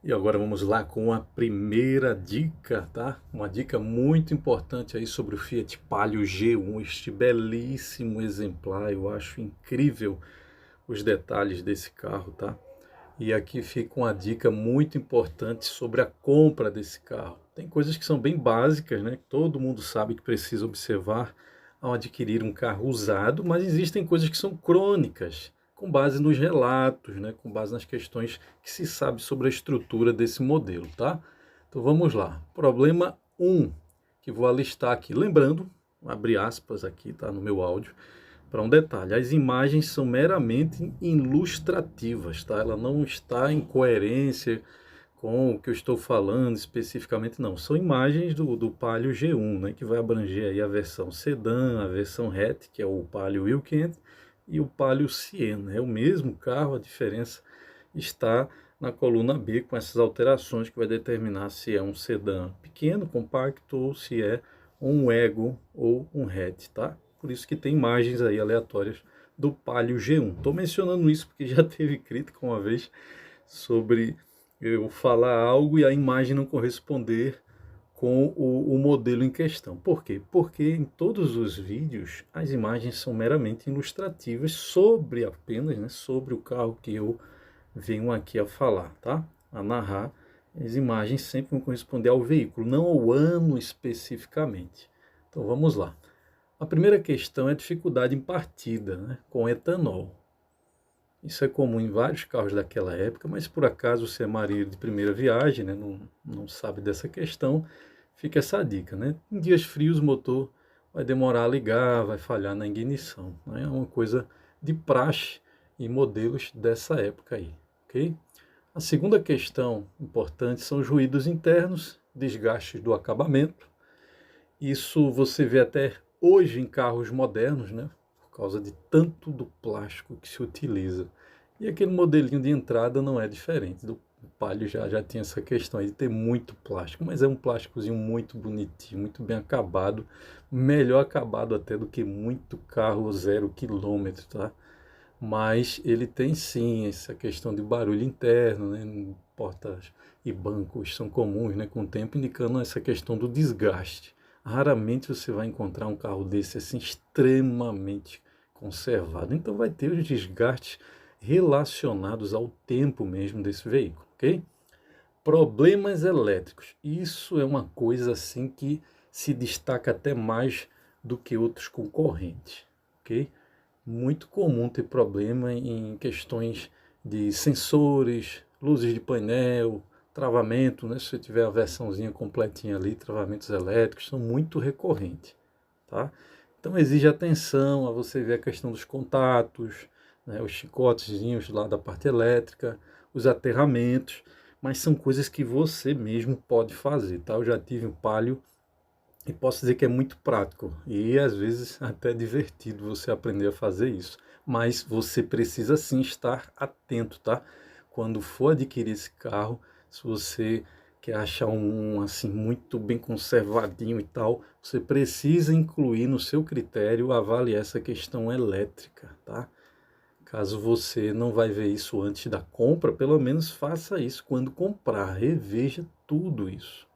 E agora vamos lá com a primeira dica, tá? Uma dica muito importante aí sobre o Fiat Palio G1, este belíssimo exemplar. Eu acho incrível os detalhes desse carro, tá? E aqui fica uma dica muito importante sobre a compra desse carro. Tem coisas que são bem básicas, né? Que todo mundo sabe que precisa observar ao adquirir um carro usado, mas existem coisas que são crônicas, com base nos relatos, né? Com base nas questões que se sabe sobre a estrutura desse modelo, tá? Então vamos lá. Problema 1, que vou alistar aqui. Lembrando, abre aspas aqui, tá? No meu áudio para um detalhe, as imagens são meramente ilustrativas, tá? Ela não está em coerência com o que eu estou falando especificamente, não. São imagens do Palio G1, né? Que vai abranger aí a versão sedã, a versão hatch, que é o Palio Weekend, e o Palio Siena. É o mesmo carro, a diferença está na coluna B, com essas alterações que vai determinar se é um sedã pequeno, compacto, ou se é um Ego ou um hatch, tá? Por isso que tem imagens aí aleatórias do Palio G1. Estou mencionando isso porque já teve crítica uma vez sobre eu falar algo e a imagem não corresponder com o modelo em questão. Por quê? Porque em todos os vídeos as imagens são meramente ilustrativas sobre apenas, né, sobre o carro que eu venho aqui a falar, tá? A narrar. As imagens sempre vão corresponder ao veículo, não ao ano especificamente. Então vamos lá. A primeira questão é a dificuldade em partida, né, com etanol. Isso é comum em vários carros daquela época, mas por acaso você é marido de primeira viagem, né, não sabe dessa questão, fica essa dica, né? Em dias frios o motor vai demorar a ligar, vai falhar na ignição, né? É uma coisa de praxe e modelos dessa época aí, ok? A segunda questão importante são os ruídos internos, desgastes do acabamento. Isso você vê até hoje em carros modernos, né? Por causa de tanto do plástico que se utiliza. E aquele modelinho de entrada não é diferente. Do Palio já tinha essa questão aí de ter muito plástico, mas é um plásticozinho muito bonitinho, muito bem acabado, melhor acabado até do que muito carro 0 km, tá? Mas ele tem sim essa questão de barulho interno, né? Portas e bancos são comuns, né? Com o tempo, indicando essa questão do desgaste. Raramente você vai encontrar um carro desse assim extremamente conservado. Então vai ter os desgastes relacionados ao tempo mesmo desse veículo, ok? Problemas elétricos. Isso é uma coisa assim que se destaca até mais do que outros concorrentes, ok? Muito comum ter problema em questões de sensores, luzes de painel, travamento, né? Se você tiver a versãozinha completinha ali, travamentos elétricos são muito recorrentes, tá? Então exige atenção a você ver a questão dos contatos, né? Os chicotezinhos lá da parte elétrica, os aterramentos, mas são coisas que você mesmo pode fazer, tá? Eu já tive um Palio e posso dizer que é muito prático e às vezes até divertido você aprender a fazer isso. Mas você precisa sim estar atento, tá? Quando for adquirir esse carro, se você quer achar um assim muito bem conservadinho e tal, você precisa incluir no seu critério avaliar essa questão elétrica, tá? Caso você não vai ver isso antes da compra, pelo menos faça isso quando comprar, reveja tudo isso.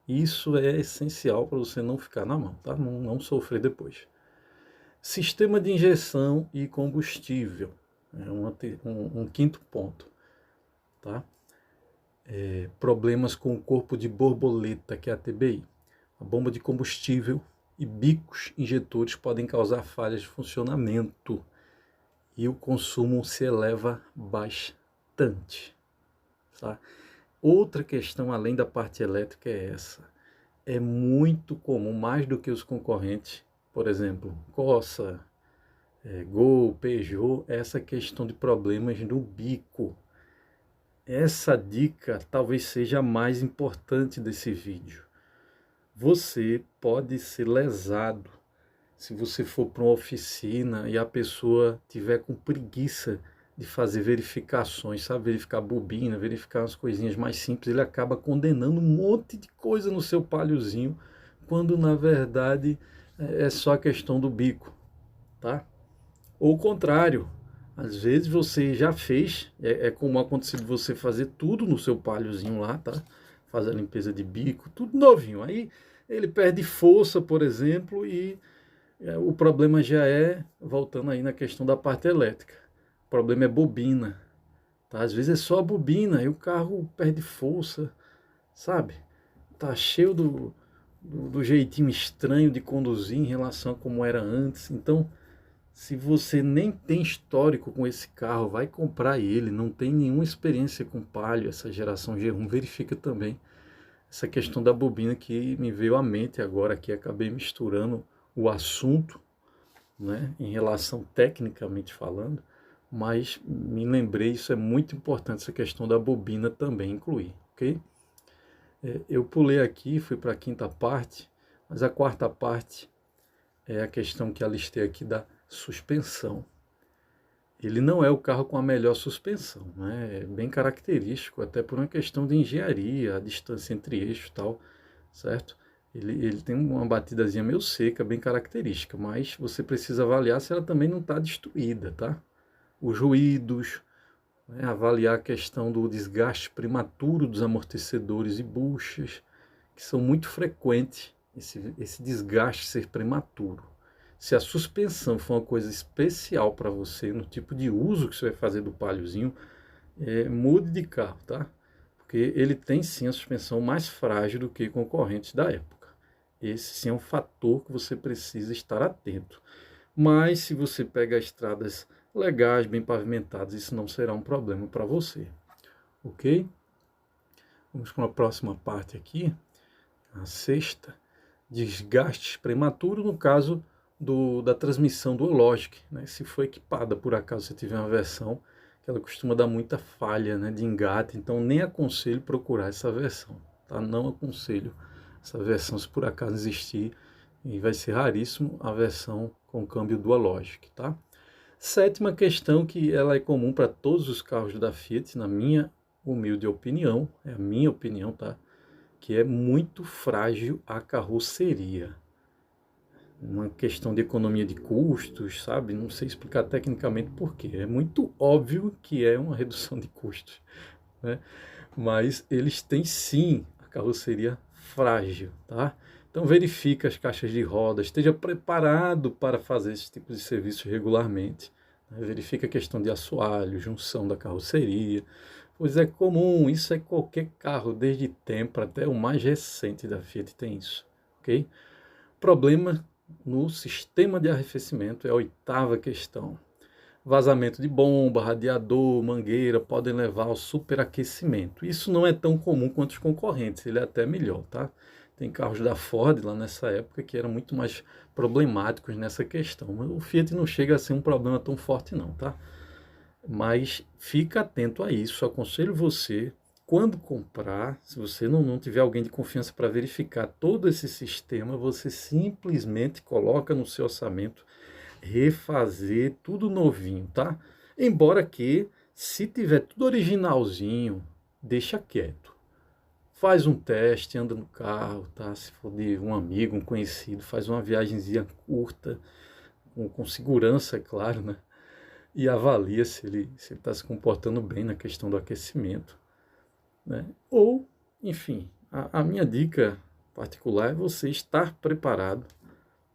Isso é essencial para você não ficar na mão, tá? Não sofrer depois. Sistema de injeção e combustível. É um quinto ponto, tá? Problemas com o corpo de borboleta, que é a TBI. A bomba de combustível e bicos injetores podem causar falhas de funcionamento e o consumo se eleva bastante, tá? Outra questão, além da parte elétrica, é essa. É muito comum, mais do que os concorrentes, por exemplo, Corsa, Gol, Peugeot, essa questão de problemas no bico. Essa dica talvez seja a mais importante desse vídeo. Você pode ser lesado se você for para uma oficina e a pessoa tiver com preguiça de fazer verificações, sabe? Verificar bobina, verificar umas coisinhas mais simples, ele acaba condenando um monte de coisa no seu paliozinho, quando na verdade é só a questão do bico, tá? Ou o contrário, Às vezes você já fez, é comum acontecer de você fazer tudo no seu Paliozinho lá, tá? Fazer a limpeza de bico, tudo novinho. Aí ele perde força, por exemplo, e o problema já é, voltando aí na questão da parte elétrica, o problema é bobina, tá? Às vezes é só a bobina e o carro perde força, sabe? Tá cheio do jeitinho estranho de conduzir em relação a como era antes. Então, se você nem tem histórico com esse carro, vai comprar ele, não tem nenhuma experiência com Palio, essa geração G1, verifica também essa questão da bobina que me veio à mente agora, que acabei misturando o assunto, né, em relação tecnicamente falando, mas me lembrei, isso é muito importante, essa questão da bobina também incluir, ok? Eu pulei aqui, fui para a quinta parte, mas a quarta parte é a questão que alistei aqui da suspensão. Ele não é o carro com a melhor suspensão, né? É bem característico, até por uma questão de engenharia, a distância entre eixos e tal, certo? Ele tem uma batidazinha meio seca, bem característica, mas você precisa avaliar se ela também não está destruída, tá? Os ruídos, né? Avaliar a questão do desgaste prematuro dos amortecedores e buchas, que são muito frequentes, esse desgaste ser prematuro. Se a suspensão for uma coisa especial para você, no tipo de uso que você vai fazer do Paliozinho, mude de carro, tá? Porque ele tem sim a suspensão mais frágil do que concorrentes da época. Esse sim é um fator que você precisa estar atento. Mas se você pega estradas legais, bem pavimentadas, isso não será um problema para você, ok? Vamos para a próxima parte aqui, a sexta. Desgastes prematuros, no caso da transmissão do Logic, né? Se for equipada, por acaso você tiver uma versão, que ela costuma dar muita falha, né, de engate, então nem aconselho procurar essa versão, tá? Não aconselho essa versão se por acaso existir, e vai ser raríssimo a versão com câmbio Dual Logic, tá? Sétima questão, que ela é comum para todos os carros da Fiat, na minha humilde opinião, é a minha opinião, tá? Que é muito frágil a carroceria. Uma questão de economia de custos, sabe? Não sei explicar tecnicamente por quê. É muito óbvio que é uma redução de custos, né? Mas eles têm sim a carroceria frágil, tá? Então verifique as caixas de rodas, esteja preparado para fazer esse tipo de serviço regularmente, né? Verifique a questão de assoalho, junção da carroceria, pois é comum, isso é qualquer carro, desde Tempra até o mais recente da Fiat tem isso, ok? Problema no sistema de arrefecimento é a oitava questão. Vazamento de bomba, radiador, mangueira podem levar ao superaquecimento. Isso não é tão comum quanto os concorrentes, ele é até melhor, tá? Tem carros da Ford lá nessa época que eram muito mais problemáticos nessa questão. Mas o Fiat não chega a ser um problema tão forte não, tá? Mas fica atento a isso. Aconselho você, quando comprar, se você não tiver alguém de confiança para verificar todo esse sistema, você simplesmente coloca no seu orçamento refazer tudo novinho, tá? Embora que, se tiver tudo originalzinho, deixa quieto. Faz um teste, anda no carro, tá? Se for de um amigo, um conhecido, faz uma viagemzinha curta, com segurança, é claro, né? E avalia se ele está se comportando bem na questão do aquecimento, né? Ou, enfim, a minha dica particular é você estar preparado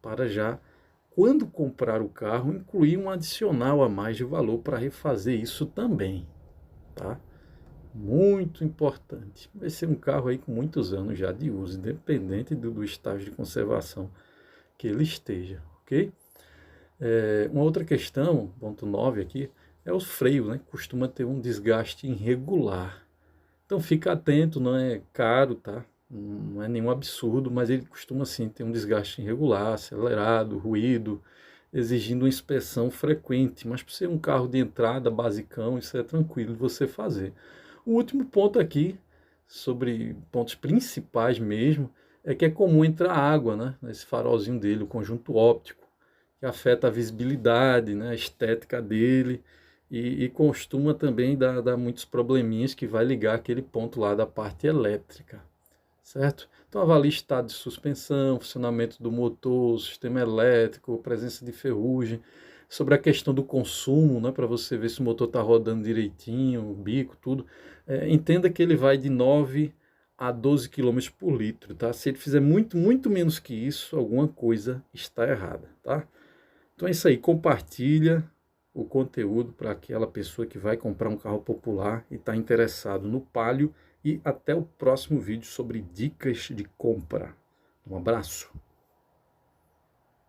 para já, quando comprar o carro, incluir um adicional a mais de valor para refazer isso também, tá? Muito importante. Vai ser um carro aí com muitos anos já de uso, independente do estágio de conservação que ele esteja, ok? Uma outra questão, ponto 9 aqui, é o freio, né? Costuma ter um desgaste irregular. Então fica atento, não é caro, tá? Não é nenhum absurdo, mas ele costuma sim ter um desgaste irregular, acelerado, ruído, exigindo uma inspeção frequente. Mas por ser um carro de entrada basicão, isso é tranquilo de você fazer. O último ponto aqui, sobre pontos principais mesmo, é que é comum entrar água, né? Nesse farolzinho dele, o conjunto óptico, que afeta a visibilidade, né, a estética dele, e costuma também dar muitos probleminhas que vai ligar aquele ponto lá da parte elétrica, certo? Então avalie estado de suspensão, funcionamento do motor, sistema elétrico, presença de ferrugem, sobre a questão do consumo, né, para você ver se o motor está rodando direitinho, o bico, tudo. Entenda que ele vai de 9 a 12 km por litro, tá? Se ele fizer muito menos que isso, alguma coisa está errada, tá? Então é isso aí, compartilha o conteúdo para aquela pessoa que vai comprar um carro popular e está interessado no Palio, e até o próximo vídeo sobre dicas de compra. Um abraço.